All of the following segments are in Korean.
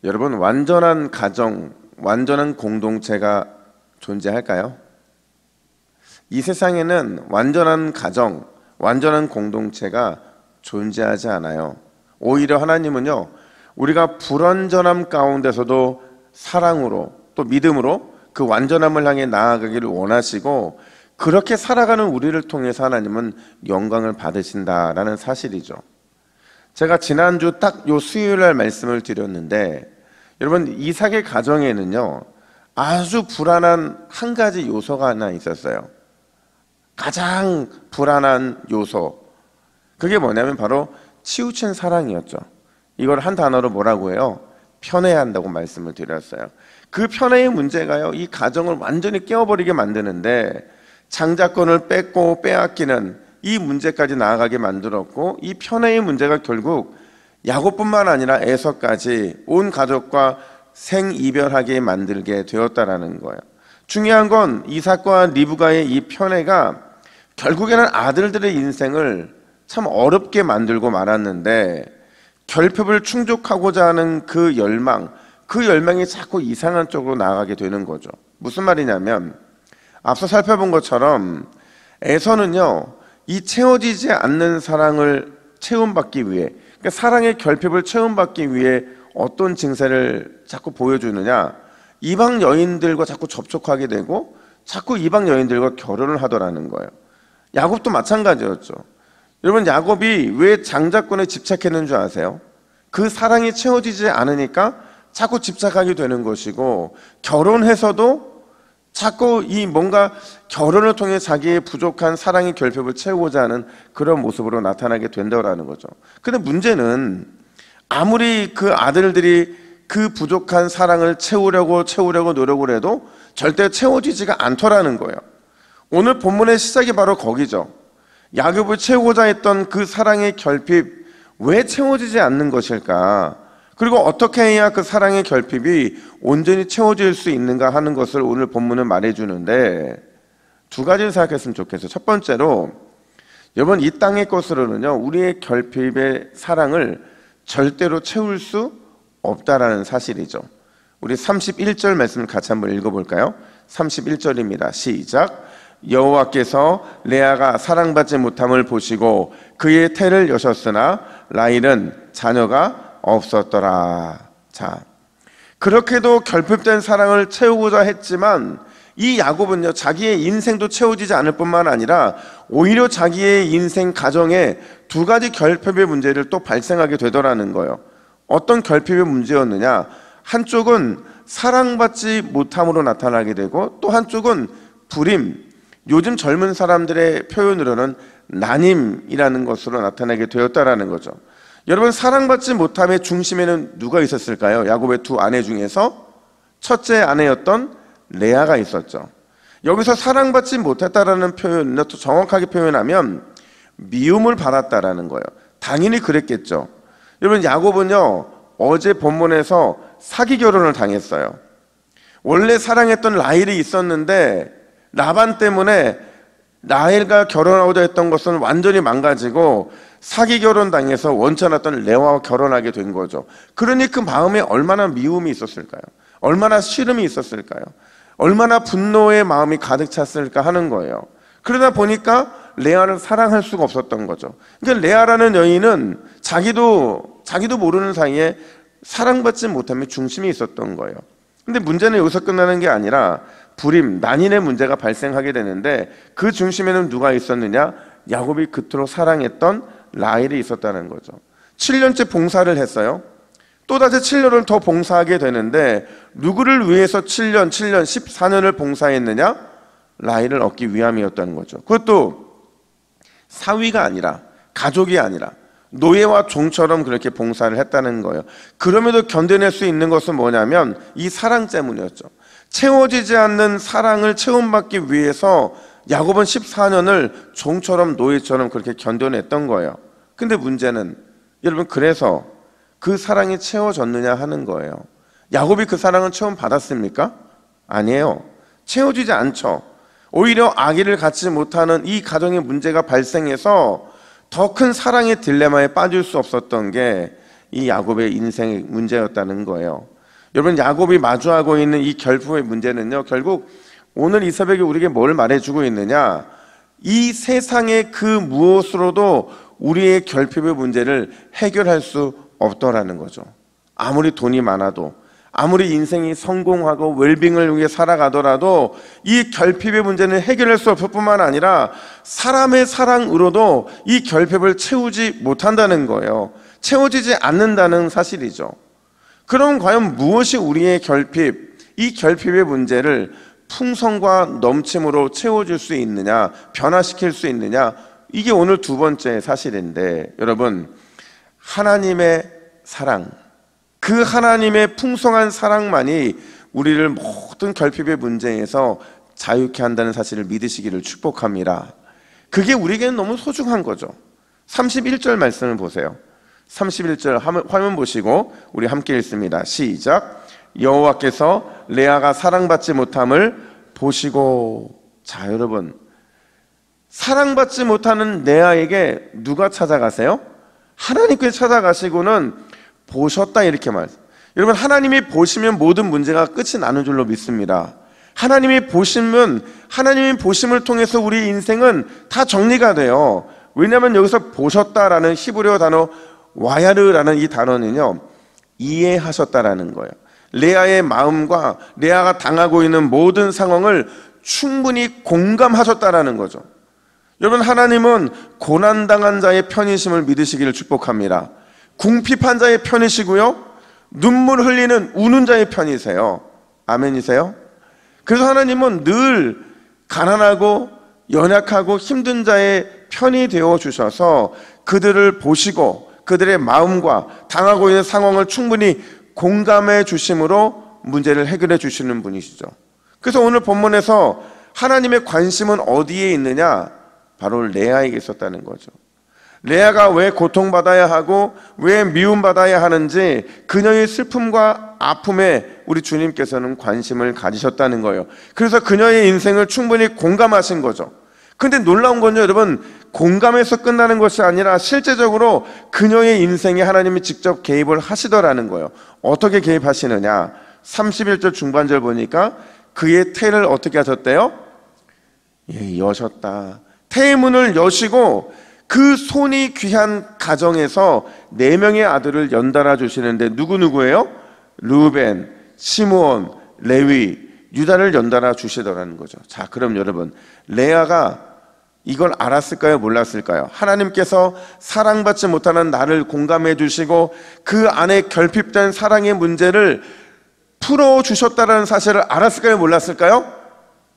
여러분, 완전한 가정, 완전한 공동체가 존재할까요? 이 세상에는 완전한 가정, 완전한 공동체가 존재하지 않아요. 오히려 하나님은요, 우리가 불완전함 가운데서도 사랑으로 또 믿음으로 그 완전함을 향해 나아가기를 원하시고, 그렇게 살아가는 우리를 통해서 하나님은 영광을 받으신다라는 사실이죠. 제가 지난주 딱 요 수요일날 말씀을 드렸는데, 여러분, 이삭의 가정에는요 아주 불안한 한 가지 요소가 하나 있었어요. 가장 불안한 요소, 그게 뭐냐면 바로 치우친 사랑이었죠. 이걸 한 단어로 뭐라고 해요? 편애해야 한다고 말씀을 드렸어요. 그 편애의 문제가요, 이 가정을 완전히 깨어버리게 만드는데, 장자권을 뺏고 빼앗기는 이 문제까지 나아가게 만들었고, 이 편애의 문제가 결국 야곱뿐만 아니라 에서까지 온 가족과 생이별하게 만들게 되었다라는 거예요. 중요한 건 이삭과 리브가의 이 편애가 결국에는 아들들의 인생을 참 어렵게 만들고 말았는데, 결핍을 충족하고자 하는 그 열망이 자꾸 이상한 쪽으로 나아가게 되는 거죠. 무슨 말이냐면, 앞서 살펴본 것처럼 에서는요, 이 채워지지 않는 사랑을 체험받기 위해, 그러니까 사랑의 결핍을 체험받기 위해 어떤 증세를 자꾸 보여주느냐, 이방 여인들과 자꾸 접촉하게 되고 자꾸 이방 여인들과 결혼을 하더라는 거예요. 야곱도 마찬가지였죠. 여러분, 야곱이 왜 장자권에 집착했는 줄 아세요? 그 사랑이 채워지지 않으니까 자꾸 집착하게 되는 것이고, 결혼해서도 자꾸 이 뭔가 결혼을 통해 자기의 부족한 사랑의 결핍을 채우고자 하는 그런 모습으로 나타나게 된다라는 거죠. 근데 문제는 아무리 그 아들들이 그 부족한 사랑을 채우려고 노력을 해도 절대 채워지지가 않더라는 거예요. 오늘 본문의 시작이 바로 거기죠. 야곱을 채우고자 했던 그 사랑의 결핍, 왜 채워지지 않는 것일까? 그리고 어떻게 해야 그 사랑의 결핍이 온전히 채워질 수 있는가 하는 것을 오늘 본문은 말해주는데, 두 가지를 생각했으면 좋겠어요. 첫 번째로, 여러분, 이 땅의 것으로는요 우리의 결핍의 사랑을 절대로 채울 수 없다라는 사실이죠. 우리 31절 말씀을 같이 한번 읽어볼까요? 31절입니다. 시작. 여호와께서 레아가 사랑받지 못함을 보시고 그의 태를 여셨으나 라헬은 자녀가 없었더라. 자, 그렇게도 결핍된 사랑을 채우고자 했지만 이 야곱은요, 자기의 인생도 채워지지 않을 뿐만 아니라 오히려 자기의 인생 가정에 두 가지 결핍의 문제를 또 발생하게 되더라는 거예요. 어떤 결핍의 문제였느냐? 한쪽은 사랑받지 못함으로 나타나게 되고, 또 한쪽은 불임, 요즘 젊은 사람들의 표현으로는 난임이라는 것으로 나타나게 되었다라는 거죠. 여러분, 사랑받지 못함의 중심에는 누가 있었을까요? 야곱의 두 아내 중에서 첫째 아내였던 레아가 있었죠. 여기서 사랑받지 못했다라는 표현을 더 정확하게 표현하면 미움을 받았다라는 거예요. 당연히 그랬겠죠. 여러분, 야곱은요 어제 본문에서 사기 결혼을 당했어요. 원래 사랑했던 라헬이 있었는데 라반 때문에 라헬과 결혼하고자 했던 것은 완전히 망가지고 사기 결혼 당해서 원치 않았던 레아와 결혼하게 된 거죠. 그러니 그 마음에 얼마나 미움이 있었을까요? 얼마나 싫음이 있었을까요? 얼마나 분노의 마음이 가득 찼을까 하는 거예요. 그러다 보니까 레아를 사랑할 수가 없었던 거죠. 그러니까 레아라는 여인은 자기도 모르는 사이에 사랑받지 못함의 중심이 있었던 거예요. 근데 문제는 여기서 끝나는 게 아니라 불임, 난인의 문제가 발생하게 되는데, 그 중심에는 누가 있었느냐? 야곱이 그토록 사랑했던 라헬이 있었다는 거죠. 7년째 봉사를 했어요. 또다시 7년을 더 봉사하게 되는데, 누구를 위해서 7년, 14년을 봉사했느냐? 라헬을 얻기 위함이었다는 거죠. 그것도 사위가 아니라, 가족이 아니라 노예와 종처럼 그렇게 봉사를 했다는 거예요. 그럼에도 견뎌낼 수 있는 것은 뭐냐면 이 사랑 때문이었죠. 채워지지 않는 사랑을 체험받기 위해서 야곱은 14년을 종처럼 노예처럼 그렇게 견뎌냈던 거예요. 근데 문제는 여러분, 그래서 그 사랑이 채워졌느냐 하는 거예요. 야곱이 그 사랑을 체험 받았습니까? 아니에요. 채워지지 않죠. 오히려 아기를 갖지 못하는 이 가정의 문제가 발생해서 더 큰 사랑의 딜레마에 빠질 수 없었던 게 이 야곱의 인생의 문제였다는 거예요. 여러분, 야곱이 마주하고 있는 이 결핍의 문제는요, 결국 오늘 이 새벽에 우리에게 뭘 말해주고 있느냐, 이 세상의 그 무엇으로도 우리의 결핍의 문제를 해결할 수 없더라는 거죠. 아무리 돈이 많아도, 아무리 인생이 성공하고 웰빙을 위해 살아가더라도 이 결핍의 문제는 해결할 수 없을 뿐만 아니라 사람의 사랑으로도 이 결핍을 채우지 못한다는 거예요. 채워지지 않는다는 사실이죠. 그럼 과연 무엇이 우리의 결핍, 이 결핍의 문제를 풍성과 넘침으로 채워줄 수 있느냐, 변화시킬 수 있느냐, 이게 오늘 두 번째 사실인데, 여러분, 하나님의 사랑, 그 하나님의 풍성한 사랑만이 우리를 모든 결핍의 문제에서 자유케 한다는 사실을 믿으시기를 축복합니다. 그게 우리에게는 너무 소중한 거죠. 31절 말씀을 보세요. 31절 화면 보시고 우리 함께 읽습니다. 시작. 여호와께서 레아가 사랑받지 못함을 보시고. 자, 여러분, 사랑받지 못하는 레아에게 누가 찾아가세요? 하나님께 찾아가시고는 보셨다, 이렇게 여러분, 하나님이 보시면 모든 문제가 끝이 나는 줄로 믿습니다. 하나님이 보시면, 하나님의 보심을 통해서 우리 인생은 다 정리가 돼요. 왜냐하면 여기서 보셨다라는 히브리어 단어 와야르라는 이 단어는요, 이해하셨다라는 거예요. 레아의 마음과 레아가 당하고 있는 모든 상황을 충분히 공감하셨다라는 거죠. 여러분, 하나님은 고난당한 자의 편이심을 믿으시기를 축복합니다. 궁핍한 자의 편이시고요, 눈물 흘리는 우는 자의 편이세요. 아멘이세요? 그래서 하나님은 늘 가난하고 연약하고 힘든 자의 편이 되어 주셔서 그들을 보시고 그들의 마음과 당하고 있는 상황을 충분히 공감해 주심으로 문제를 해결해 주시는 분이시죠. 그래서 오늘 본문에서 하나님의 관심은 어디에 있느냐? 바로 레아에게 있었다는 거죠. 레아가 왜 고통받아야 하고 왜 미움받아야 하는지, 그녀의 슬픔과 아픔에 우리 주님께서는 관심을 가지셨다는 거예요. 그래서 그녀의 인생을 충분히 공감하신 거죠. 근데 놀라운 건요, 여러분, 공감해서 끝나는 것이 아니라 실제적으로 그녀의 인생에 하나님이 직접 개입을 하시더라는 거예요. 어떻게 개입하시느냐? 31절 중반절 보니까 그의 태를 어떻게 하셨대요? 예, 여셨다. 태의 문을 여시고 그 손이 귀한 가정에서 4명의 아들을 연달아 주시는데 누구예요? 르우벤, 시므온, 레위, 유다를 연달아 주시더라는 거죠. 자, 그럼 여러분, 레아가 이걸 알았을까요? 몰랐을까요? 하나님께서 사랑받지 못하는 나를 공감해 주시고 그 안에 결핍된 사랑의 문제를 풀어주셨다는 사실을 알았을까요? 몰랐을까요?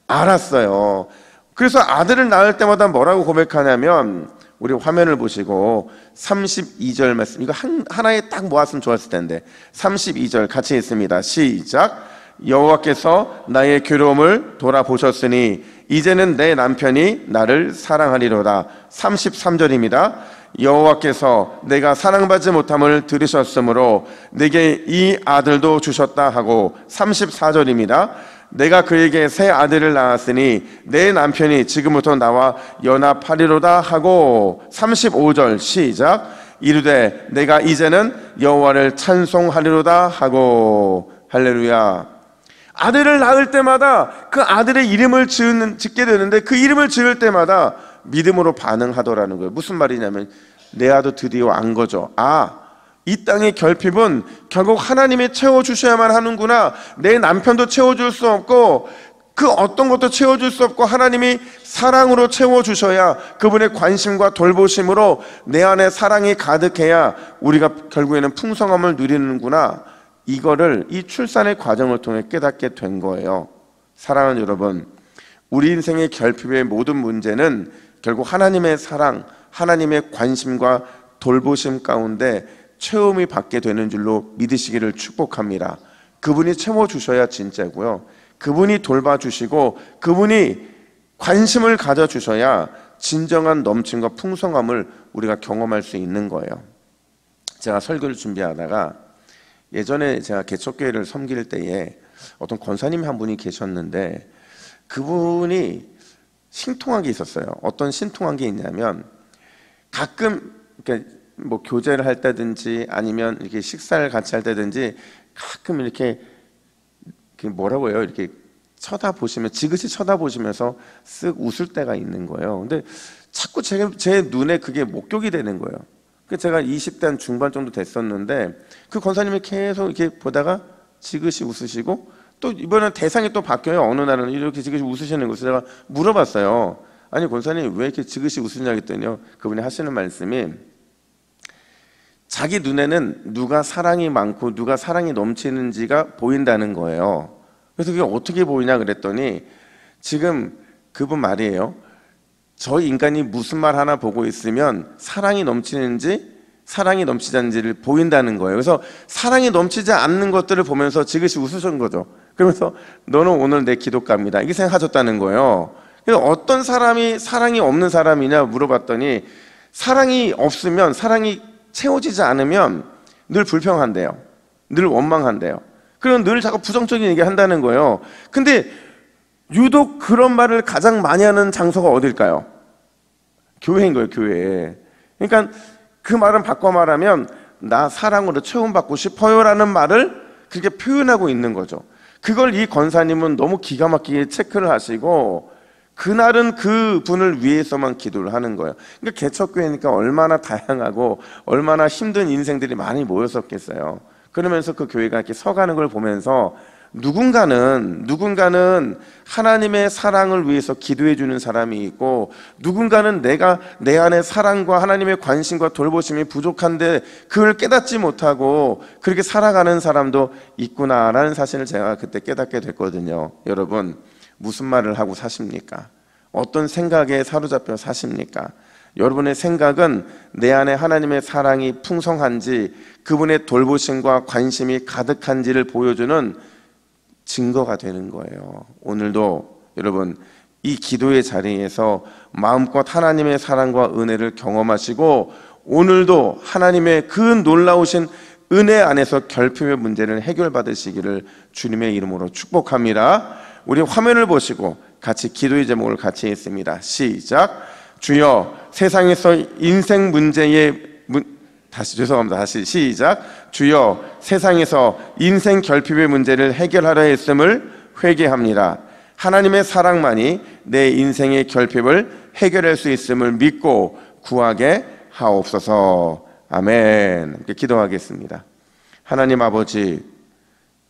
알았어요. 그래서 아들을 낳을 때마다 뭐라고 고백하냐면, 우리 화면을 보시고 32절 말씀, 이거 하나에 딱 모았으면 좋았을 텐데 32절 같이 읽습니다. 시작. 여호와께서 나의 괴로움을 돌아보셨으니 이제는 내 남편이 나를 사랑하리로다. 33절입니다. 여호와께서 내가 사랑받지 못함을 들으셨으므로 내게 이 아들도 주셨다 하고. 34절입니다. 내가 그에게 새 아들을 낳았으니 내 남편이 지금부터 나와 연합하리로다 하고. 35절 시작. 이르되 내가 이제는 여호와를 찬송하리로다 하고. 할렐루야. 아들을 낳을 때마다 그 아들의 이름을 짓게 되는데 그 이름을 지을 때마다 믿음으로 반응하더라는 거예요. 무슨 말이냐면 레아도 드디어 안 거죠. 이 땅의 결핍은 결국 하나님이 채워주셔야만 하는구나. 내 남편도 채워줄 수 없고 그 어떤 것도 채워줄 수 없고 하나님이 사랑으로 채워주셔야, 그분의 관심과 돌보심으로 내 안에 사랑이 가득해야 우리가 결국에는 풍성함을 누리는구나. 이거를 이 출산의 과정을 통해 깨닫게 된 거예요. 사랑하는 여러분, 우리 인생의 결핍의 모든 문제는 결국 하나님의 사랑, 하나님의 관심과 돌보심 가운데 체험이 받게 되는 줄로 믿으시기를 축복합니다. 그분이 채워주셔야 진짜고요, 그분이 돌봐주시고 그분이 관심을 가져주셔야 진정한 넘침과 풍성함을 우리가 경험할 수 있는 거예요. 제가 설교를 준비하다가 예전에 제가 개척교회를 섬길 때에 어떤 권사님이 한 분이 계셨는데 그분이 신통한 게 있었어요. 어떤 신통한 게 있냐면 가끔 뭐 교제를 할 때든지 아니면 이렇게 식사를 같이 할 때든지 가끔 이렇게 뭐라고 해요? 이렇게 쳐다보시면 지그시 쳐다보시면서 쓱 웃을 때가 있는 거예요. 근데 자꾸 제 눈에 그게 목격이 되는 거예요. 제가 20대 한 중반 정도 됐었는데 그 권사님이 계속 이렇게 보다가 지그시 웃으시고 또 이번엔 대상이 또 바뀌어요. 어느 날은 이렇게 지그시 웃으시는 것을 제가 물어봤어요. 아니 권사님 왜 이렇게 지그시 웃으냐 했더니요, 그분이 하시는 말씀이 자기 눈에는 누가 사랑이 많고 누가 사랑이 넘치는지가 보인다는 거예요. 그래서 그게 어떻게 보이냐 그랬더니 지금 그분 말이에요. 저 인간이 무슨 말 하나 보고 있으면 사랑이 넘치는지 사랑이 넘치지 않는지를 보인다는 거예요. 그래서 사랑이 넘치지 않는 것들을 보면서 지그시 웃으신 거죠. 그러면서 너는 오늘 내 기독가입니다 이게 생각하셨다는 거예요. 그래서 어떤 사람이 사랑이 없는 사람이냐 물어봤더니 사랑이 없으면, 사랑이 채워지지 않으면 늘 불평한대요. 늘 원망한대요. 그럼 늘 자꾸 부정적인 얘기 한다는 거예요. 근데 유독 그런 말을 가장 많이 하는 장소가 어딜까요? 교회인 거예요, 교회. 그러니까 그 말은 바꿔 말하면 나 사랑으로 채움받고 싶어요 라는 말을 그렇게 표현하고 있는 거죠. 그걸 이 권사님은 너무 기가 막히게 체크를 하시고 그날은 그 분을 위해서만 기도를 하는 거예요. 그러니까 개척교회니까 얼마나 다양하고 얼마나 힘든 인생들이 많이 모였었겠어요. 그러면서 그 교회가 이렇게 서가는 걸 보면서 누군가는 하나님의 사랑을 위해서 기도해 주는 사람이 있고, 누군가는 내가 내 안에 사랑과 하나님의 관심과 돌보심이 부족한데 그걸 깨닫지 못하고 그렇게 살아가는 사람도 있구나라는 사실을 제가 그때 깨닫게 됐거든요. 여러분, 무슨 말을 하고 사십니까? 어떤 생각에 사로잡혀 사십니까? 여러분의 생각은 내 안에 하나님의 사랑이 풍성한지 그분의 돌보심과 관심이 가득한지를 보여주는 증거가 되는 거예요. 오늘도 여러분 이 기도의 자리에서 마음껏 하나님의 사랑과 은혜를 경험하시고 오늘도 하나님의 그 놀라우신 은혜 안에서 결핍의 문제를 해결받으시기를 주님의 이름으로 축복합니다. 우리 화면을 보시고 같이 기도의 제목을 같이 했습니다. 시작. 주여, 세상에서 인생 문제의 다시 시작. 주여, 세상에서 인생 결핍의 문제를 해결하려 했음을 회개합니다. 하나님의 사랑만이 내 인생의 결핍을 해결할 수 있음을 믿고 구하게 하옵소서. 아멘. 이렇게 기도하겠습니다. 하나님 아버지,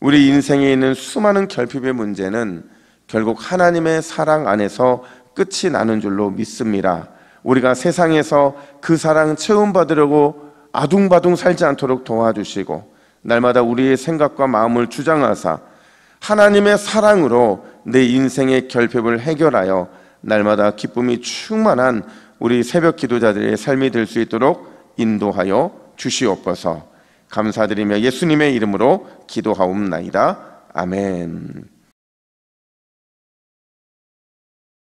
우리 인생에 있는 수많은 결핍의 문제는 결국 하나님의 사랑 안에서 끝이 나는 줄로 믿습니다. 우리가 세상에서 그 사랑 체험받으려고 아둥바둥 살지 않도록 도와주시고 날마다 우리의 생각과 마음을 주장하사 하나님의 사랑으로 내 인생의 결핍을 해결하여 날마다 기쁨이 충만한 우리 새벽 기도자들의 삶이 될 수 있도록 인도하여 주시옵소서. 감사드리며 예수님의 이름으로 기도하옵나이다. 아멘.